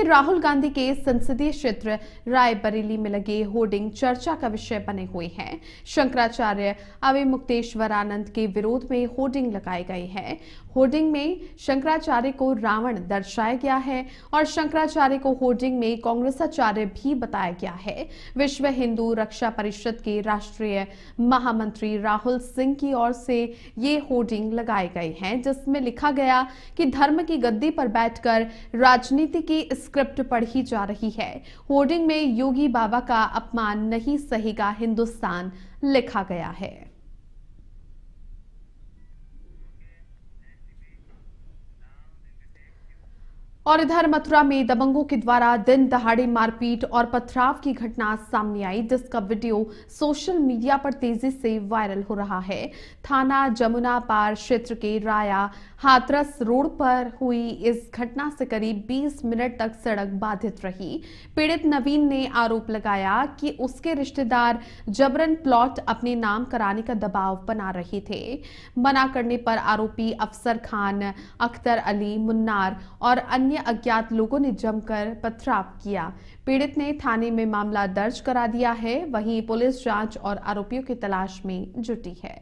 देखिए, राहुल गांधी के संसदीय क्षेत्र रायबरेली में लगे होर्डिंग चर्चा का विषय बने हुए हैं। शंकराचार्य अविमुक्तेश्वरानंद के विरोध में होर्डिंग लगाए गए हैं। होर्डिंग में शंकराचार्य को रावण दर्शाया गया है और शंकराचार्य को होर्डिंग में कांग्रेसाचार्य भी बताया गया है। विश्व हिंदू रक्षा परिषद के राष्ट्रीय महामंत्री राहुल सिंह की ओर से ये होर्डिंग लगाए गए हैं, जिसमें लिखा गया कि धर्म की गद्दी पर बैठकर राजनीति की स्क्रिप्ट पढ़ी जा रही है। होर्डिंग में योगी बाबा का अपमान नहीं सहेगा हिंदुस्तान लिखा गया है। और इधर मथुरा में दबंगों के द्वारा दिन दहाड़े मारपीट और पथराव की घटना सामने आई, जिसका वीडियो सोशल मीडिया पर तेजी से वायरल हो रहा है। थाना जमुना पार क्षेत्र के राया हाथरस रोड पर हुई इस घटना से करीब 20 मिनट तक सड़क बाधित रही। पीड़ित नवीन ने आरोप लगाया कि उसके रिश्तेदार जबरन प्लॉट अपने नाम कराने का दबाव बना रहे थे। मना करने पर आरोपी अफसर खान, अख्तर अली, मुन्नार और अन्य अज्ञात लोगों ने जमकर पथराव किया। पीड़ित ने थाने में मामला दर्ज करा दिया है। वहीं पुलिस जांच और आरोपियों की तलाश में जुटी है।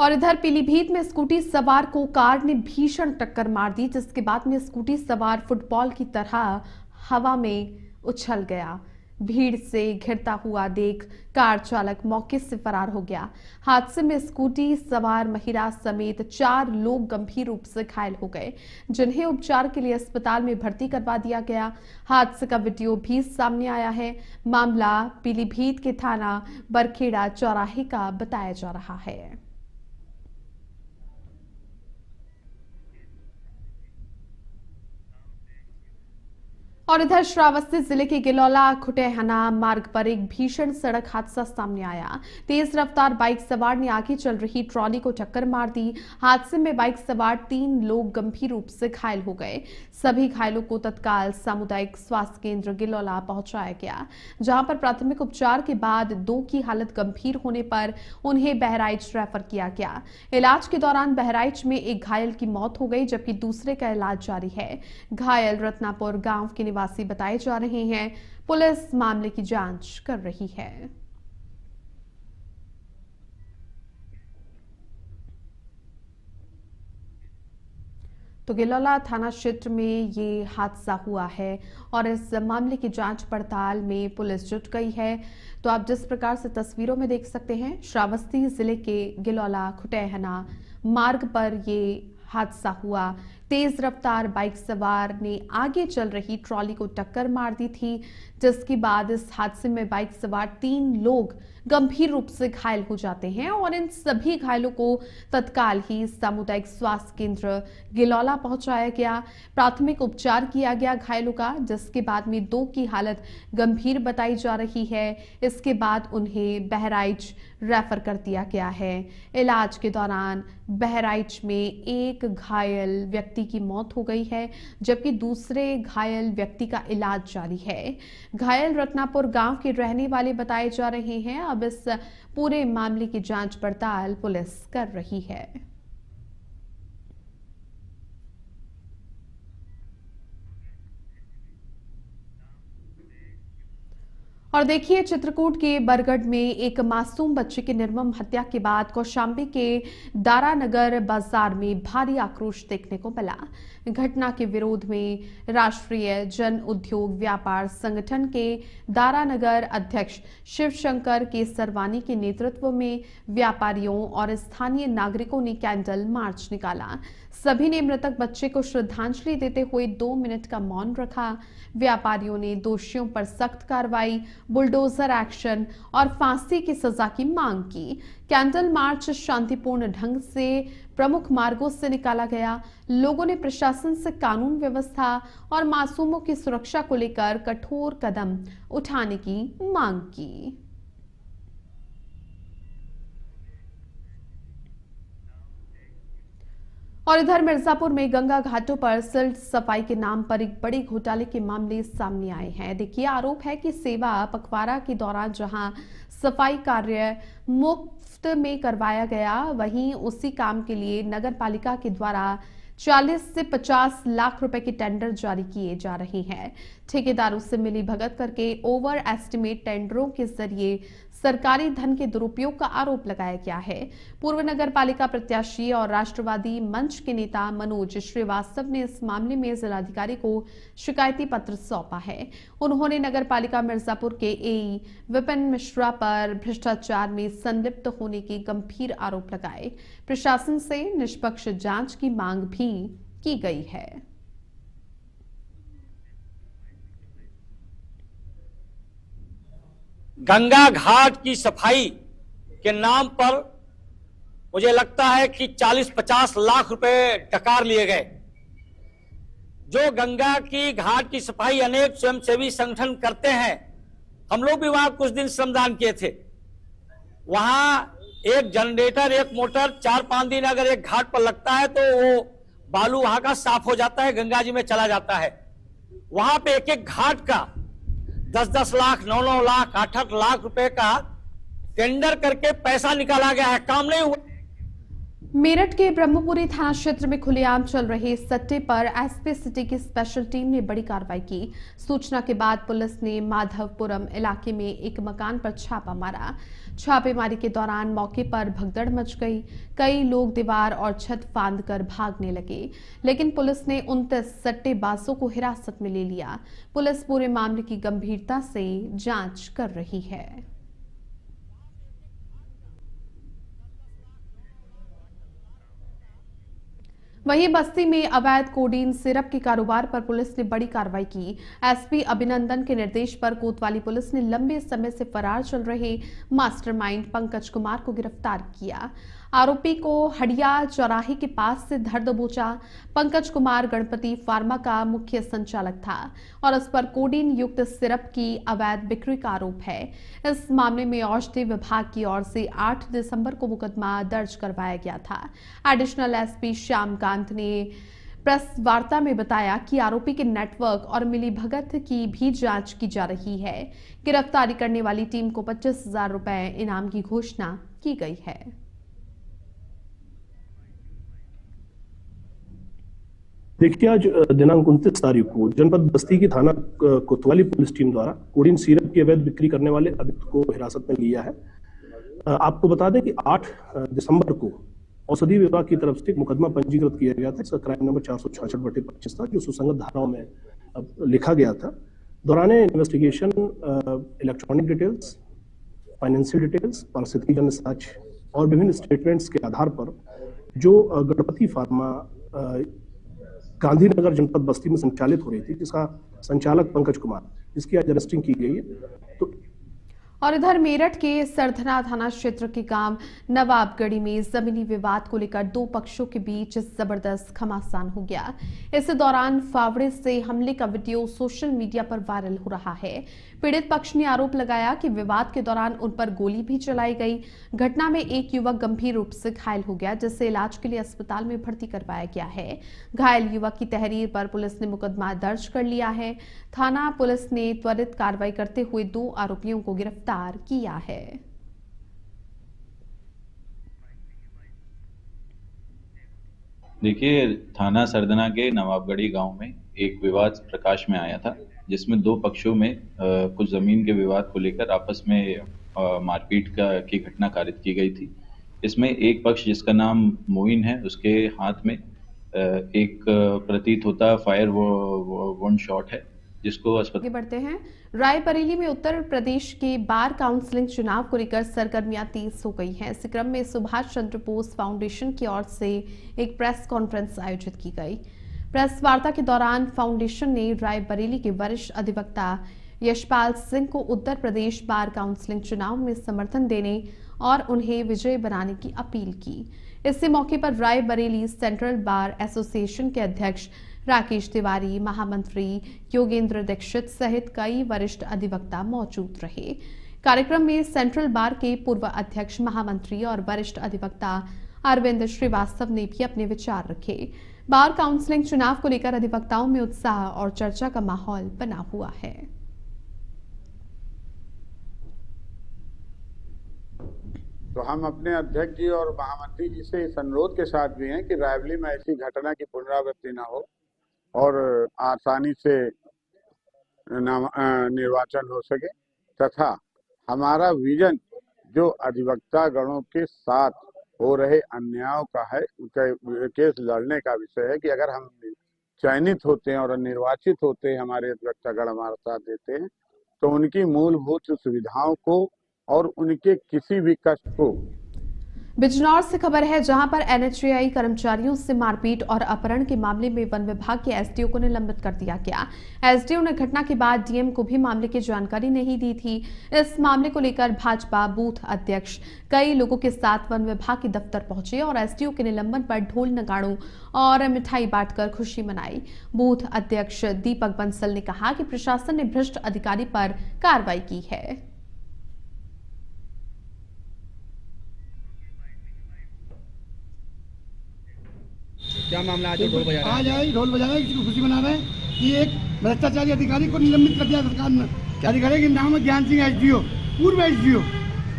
और इधर पीलीभीत में स्कूटी सवार को कार ने भीषण टक्कर मार दी, जिसके बाद में स्कूटी सवार फुटबॉल की तरह हवा में उछल गया। भीड़ से घिरता हुआ देख कार चालक मौके से फरार हो गया। हादसे में स्कूटी सवार महिला समेत 4 लोग गंभीर रूप से घायल हो गए, जिन्हें उपचार के लिए अस्पताल में भर्ती करवा दिया गया। हादसे का वीडियो भी सामने आया है। मामला पीलीभीत के थाना बरखेड़ा चौराहे का बताया जा रहा है। और इधर श्रावस्ती जिले के गिलौला खुटेहना मार्ग पर एक भीषण सड़क हादसा सामने आया। तेज रफ्तार बाइक सवार ने आगे चल रही ट्रॉली को टक्कर मार दी। हादसे में बाइक सवार 3 लोग गंभीर रूप से घायल हो गए। सभी घायलों को तत्काल सामुदायिक स्वास्थ्य केंद्र गिलौला पहुंचाया गया, जहां पर प्राथमिक उपचार के बाद 2 की हालत गंभीर होने पर उन्हें बहराइच रेफर किया गया। इलाज के दौरान बहराइच में एक घायल की मौत हो गई, जबकि दूसरे का इलाज जारी है। घायल रत्नापुर गांव के निवासी बताए जा रहे हैं। पुलिस मामले की जांच कर रही है। तो गिलौला थाना क्षेत्र में ये हादसा हुआ है और इस मामले की जांच पड़ताल में पुलिस जुट गई है। तो आप जिस प्रकार से तस्वीरों में देख सकते हैं, श्रावस्ती जिले के गिलौला खुटेहना मार्ग पर ये हादसा हुआ। तेज रफ्तार बाइक सवार ने आगे चल रही ट्रॉली को टक्कर मार दी थी, जिसके बाद इस हादसे में बाइक सवार 3 लोग गंभीर रूप से घायल हो जाते हैं और इन सभी घायलों को तत्काल ही सामुदायिक स्वास्थ्य केंद्र गिलौला पहुंचाया गया। प्राथमिक उपचार किया गया घायलों का, जिसके बाद में 2 की हालत गंभीर बताई जा रही है। इसके बाद उन्हें बहराइच रेफर कर दिया गया है। इलाज के दौरान बहराइच में एक घायल व्यक्ति की मौत हो गई है, जबकि दूसरे घायल व्यक्ति का इलाज जारी है। घायल रत्नापुर गांव के रहने वाले बताए जा रहे हैं। अब इस पूरे मामले की जांच पड़ताल पुलिस कर रही है। और देखिए, चित्रकूट के बरगढ़ में एक मासूम बच्चे की निर्मम हत्या के बाद कौशांबी के दारानगर बाजार में भारी आक्रोश देखने को मिला। घटना के विरोध में राष्ट्रीय जन उद्योग व्यापार संगठन के दारानगर अध्यक्ष शिवशंकर केसरवानी के नेतृत्व में व्यापारियों और स्थानीय नागरिकों ने कैंडल मार्च निकाला। सभी ने मृतक बच्चे को श्रद्धांजलि देते हुए 2 मिनट का मौन रखा। व्यापारियों ने दोषियों पर सख्त कार्रवाई, बुलडोजर एक्शन और फांसी की सजा की मांग की। कैंडल मार्च शांतिपूर्ण ढंग से प्रमुख मार्गों से निकाला गया। लोगों ने प्रशासन से कानून व्यवस्था और मासूमों की सुरक्षा को लेकर कठोर कदम उठाने की मांग की। और इधर मिर्जापुर में गंगा घाटों पर सिल्ट सफाई के नाम पर एक बड़े घोटाले के मामले सामने आए हैं। देखिए, आरोप है कि सेवा पखवाड़ा के दौरान जहां सफाई कार्य मुफ्त में करवाया गया, वहीं उसी काम के लिए नगर पालिका के द्वारा 40 से 50 लाख रुपए के टेंडर जारी किए जा रहे हैं। ठेकेदारों से मिली भगत करके ओवर एस्टिमेट टेंडरों के जरिए सरकारी धन के दुरुपयोग का आरोप लगाया गया है। पूर्व नगर पालिका प्रत्याशी और राष्ट्रवादी मंच के नेता मनोज श्रीवास्तव ने इस मामले में जिलाधिकारी को शिकायती पत्र सौंपा है। उन्होंने नगर पालिका मिर्जापुर के एई विपिन मिश्रा पर भ्रष्टाचार में संलिप्त होने के गंभीर आरोप लगाए। प्रशासन से निष्पक्ष जांच की मांग भी की गई है। गंगा घाट की सफाई के नाम पर मुझे लगता है कि 40-50 लाख रुपए डकार लिए गए। जो गंगा की घाट की सफाई अनेक स्वयंसेवी संगठन करते हैं, हम लोग भी वहां कुछ दिन श्रमदान किए थे। वहां एक जनरेटर, एक मोटर 4-5 दिन अगर एक घाट पर लगता है तो वो बालू वहां का साफ हो जाता है, गंगा जी में चला जाता है। वहां पे एक एक घाट का 10-10 लाख, 9-9 लाख, 8-8 लाख रुपए का टेंडर करके पैसा निकाला गया है, काम नहीं हुआ। मेरठ के ब्रह्मपुरी थाना क्षेत्र में खुलेआम चल रहे सट्टे पर एसपी सिटी की स्पेशल टीम ने बड़ी कार्रवाई की। सूचना के बाद पुलिस ने माधवपुरम इलाके में एक मकान पर छापा मारा। छापेमारी के दौरान मौके पर भगदड़ मच गई। कई लोग दीवार और छत फांदकर भागने लगे, लेकिन पुलिस ने 29 सट्टेबाजों को हिरासत में ले लिया। पुलिस पूरे मामले की गंभीरता से जांच कर रही है। वहीं बस्ती में अवैध कोडीन सिरप के कारोबार पर पुलिस ने बड़ी कार्रवाई की। एसपी अभिनंदन के निर्देश पर कोतवाली पुलिस ने लंबे समय से फरार चल रहे मास्टरमाइंड पंकज कुमार को गिरफ्तार किया। आरोपी को हडिया चौराहे के पास से धर दबोचा। पंकज कुमार गणपति फार्मा का मुख्य संचालक था और उस पर कोडीन युक्त सिरप की अवैध बिक्री का आरोप है। इस मामले में औषधि विभाग की ओर से 8 दिसंबर को मुकदमा दर्ज करवाया गया था। एडिशनल एसपी श्यामकांत ने प्रेस वार्ता में बताया कि आरोपी के नेटवर्क और मिलीभगत की भी जांच की जा रही है। गिरफ्तारी करने वाली टीम को 25,000 रुपए इनाम की घोषणा की गई है। देखिए, आज दिनांक 29 तारीख को जनपद बस्ती की थाना कोतवाली पुलिस टीम द्वारा कोडीन सिरप की अवैध बिक्री करने वाले अभियुक्त को हिरासत में लिया है। आपको बता दें कि 8 दिसंबर को औषधि विभाग की तरफ से एक मुकदमा पंजीकृत किया गया था। इसका क्राइम नंबर 466/25 था, जो सुसंगत धाराओं में लिखा गया था। दौरान investigation electronic details, financial details, पारिस्थितिकी जन्य साक्ष्य और विभिन्न स्टेटमेंट्स के आधार पर जो गणपति फार्मा गांधीनगर जनपद बस्ती में संचालित हो रही थी, जिसका संचालक पंकज कुमार, इसकी आज अरेस्टिंग की गई है। तो और इधर मेरठ के सरधना थाना क्षेत्र के गांव नवाबगढ़ी में जमीनी विवाद को लेकर 2 पक्षों के बीच जबरदस्त घमासान हो गया। इस दौरान फावड़े से हमले का वीडियो सोशल मीडिया पर वायरल हो रहा है। पीड़ित पक्ष ने आरोप लगाया कि विवाद के दौरान उन पर गोली भी चलाई गई। घटना में एक युवक गंभीर रूप से घायल हो गया, जिसे इलाज के लिए अस्पताल में भर्ती करवाया गया है। घायल युवक की तहरीर पर पुलिस ने मुकदमा दर्ज कर लिया है। थाना पुलिस ने त्वरित कार्रवाई करते हुए 2 आरोपियों को गिरफ्तार किया है। देखिए, थाना सरदना के नवाबगढ़ी गांव में एक विवाद प्रकाश में आया था, जिसमें 2 पक्षों में कुछ जमीन के विवाद को लेकर आपस में मारपीट की घटना कारित की गई थी। इसमें एक पक्ष, जिसका नाम मोइन है, उसके हाथ में एक प्रतीत होता फायर वुंड शॉट है, जिसको अस्पताल। बढ़ते हैं। रायबरेली में उत्तर प्रदेश के बार काउंसिलिंग चुनाव को लेकर सरगर्मियां तेज हो गई हैं। इस क्रम में सुभाष चंद्र बोस फाउंडेशन की ओर से एक प्रेस कॉन्फ्रेंस आयोजित की गई। प्रेस वार्ता के दौरान फाउंडेशन ने रायबरेली के वरिष्ठ अधिवक्ता यशपाल सिंह को उत्तर प्रदेश बार काउंसिलिंग चुनाव में समर्थन देने और उन्हें विजयी बनाने की अपील की। इसी मौके पर रायबरेली सेंट्रल बार एसोसिएशन के अध्यक्ष राकेश तिवारी, महामंत्री योगेंद्र दीक्षित सहित कई वरिष्ठ अधिवक्ता मौजूद रहे। कार्यक्रम में सेंट्रल बार के पूर्व अध्यक्ष, महामंत्री और वरिष्ठ अधिवक्ता अरविंद श्रीवास्तव ने भी अपने विचार रखे। बार काउंसिलिंग चुनाव को लेकर अधिवक्ताओं में उत्साह और चर्चा का माहौल बना हुआ है। तो हम अपने अध्यक्ष जी और महामंत्री जी से इस अनुरोध के साथ भी हैं कि रायबरेली में ऐसी घटना की पुनरावृत्ति न हो और आसानी से निर्वाचन हो सके, तथा हमारा विजन जो अधिवक्ता गणों के साथ हो रहे अन्यायों का है, उनका केस लड़ने का विषय है कि अगर हम चयनित होते हैं और निर्वाचित होते हैं, हमारे अधिवक्ता गण हमारा साथ देते हैं, तो उनकी मूलभूत सुविधाओं को और उनके किसी भी कष्ट को। बिजनौर से खबर है, जहां पर एनएचएआई कर्मचारियों से मारपीट और अपहरण के मामले में वन विभाग के एसडीओ को निलंबित कर दिया गया। एसडीओ ने घटना के बाद डीएम को भी मामले की जानकारी नहीं दी थी। इस मामले को लेकर भाजपा बूथ अध्यक्ष कई लोगों के साथ वन विभाग के दफ्तर पहुंचे और एसडीओ के निलंबन पर ढोल नगाड़ों और मिठाई बांटकर खुशी मनाई। बूथ अध्यक्ष दीपक बंसल ने कहा कि प्रशासन ने भ्रष्ट अधिकारी पर कार्रवाई की है। क्या मामला आज ढोल बजा रहे हैं? आज आई ढोल बजा रहे हैं, इसकी खुशी मना रहे हैं कि एक भ्रष्टाचारी अधिकारी को निलंबित कर दिया सरकार ने। अधिकारी के नाम है ज्ञान सिंह एसडीओ, पूर्व एसडीओ।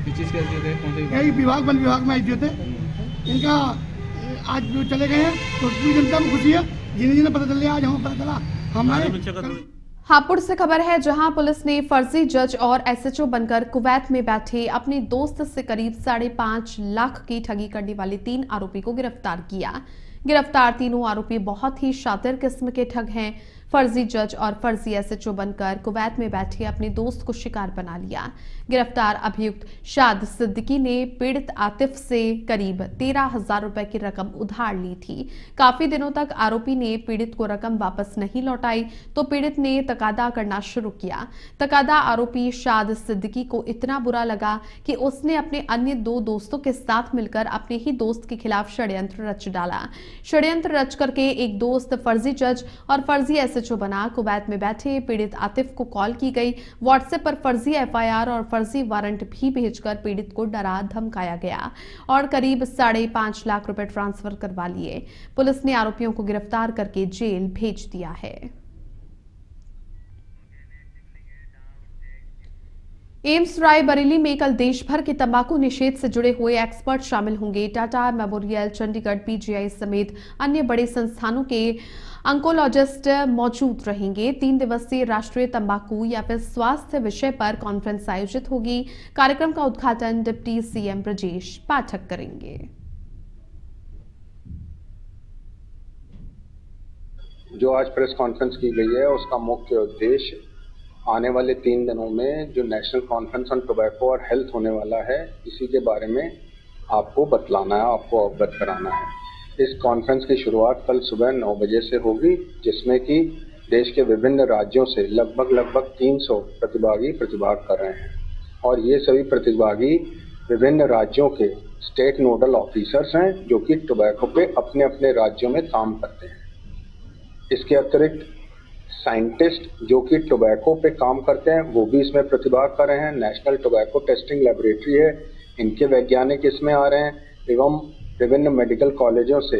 किस चीज़ के एसडीओ थे? कौन से विभाग? यही विभाग, वन विभाग में एसडीओ थे। इनका आज जो चले गए हैं तो पूरी जनता में खुशी है। जिन्हें जिन्हें पता चल रहा, आज हमें पता चला। हमारे हापुड़ से खबर है, जहां पुलिस ने फर्जी जज और एसएचओ बनकर कुवैत में बैठे अपने दोस्त से करीब 5.5 लाख की ठगी करने वाले 3 आरोपी को गिरफ्तार किया। गिरफ्तार तीनों आरोपी बहुत ही शातिर किस्म के ठग हैं। फर्जी जज और फर्जी एसएचओ बनकर कुवैत में बैठे अपने दोस्त को शिकार बना लिया। गिरफ्तार अभियुक्त शाद सिद्दीकी ने पीड़ित आतिफ से करीब 13,000 रुपए की रकम उधार ली थी। काफी दिनों तक आरोपी ने पीड़ित को रकम वापस नहीं लौटाई तो पीड़ित ने तकादा करना शुरू किया। तकादा आरोपी शाद सिद्दीकी को इतना बुरा लगा कि उसने अपने अन्य 2 दोस्तों के साथ मिलकर अपने ही दोस्त के खिलाफ षड्यंत्र रच डाला। षड्यंत्र रच करके एक दोस्त फर्जी जज और फर्जी एसएचओ बना कुवैत में बैठे पीड़ित आतिफ को कॉल की गई। व्हाट्सएप पर फर्जी एफआईआर और फर्जी वारंट भी भेजकर पीड़ित को डरा धमकाया गया और करीब 5.5 लाख रुपए ट्रांसफर करवा लिए। पुलिस ने आरोपियों को गिरफ्तार करके जेल भेज दिया है। एम्स रायबरेली में कल देश भर के तंबाकू निषेध से जुड़े हुए एक्सपर्ट शामिल होंगे। टाटा मेमोरियल, चंडीगढ़ पीजीआई समेत अन्य बड़े संस्थानों के अंकोलॉजिस्ट मौजूद रहेंगे। 3 दिवसीय राष्ट्रीय तंबाकू या फिर स्वास्थ्य विषय पर कॉन्फ्रेंस आयोजित होगी। कार्यक्रम का उद्घाटन डिप्टी सीएम ब्रजेश पाठक करेंगे। जो आज प्रेस कॉन्फ्रेंस की गई है, उसका मुख्य उद्देश्य आने वाले 3 दिनों में जो नेशनल कॉन्फ्रेंस ऑन टोबैको और हेल्थ होने वाला है, इसी के बारे में आपको बतलाना है, आपको अवगत कराना है। इस कॉन्फ्रेंस की शुरुआत कल सुबह 9 बजे से होगी, जिसमें कि देश के विभिन्न राज्यों से लगभग 300 प्रतिभागी प्रतिभाग कर रहे हैं और ये सभी प्रतिभागी विभिन्न राज्यों के स्टेट नोडल ऑफिसर्स हैं, जो कि टोबैको पे अपने अपने राज्यों में काम करते हैं। इसके अतिरिक्त साइंटिस्ट जो कि टोबैको पे काम करते हैं, वो भी इसमें प्रतिभाग कर रहे हैं। नेशनल टोबैको टेस्टिंग लेबोरेटरी है, इनके वैज्ञानिक इसमें आ रहे हैं एवं विभिन्न मेडिकल कॉलेजों से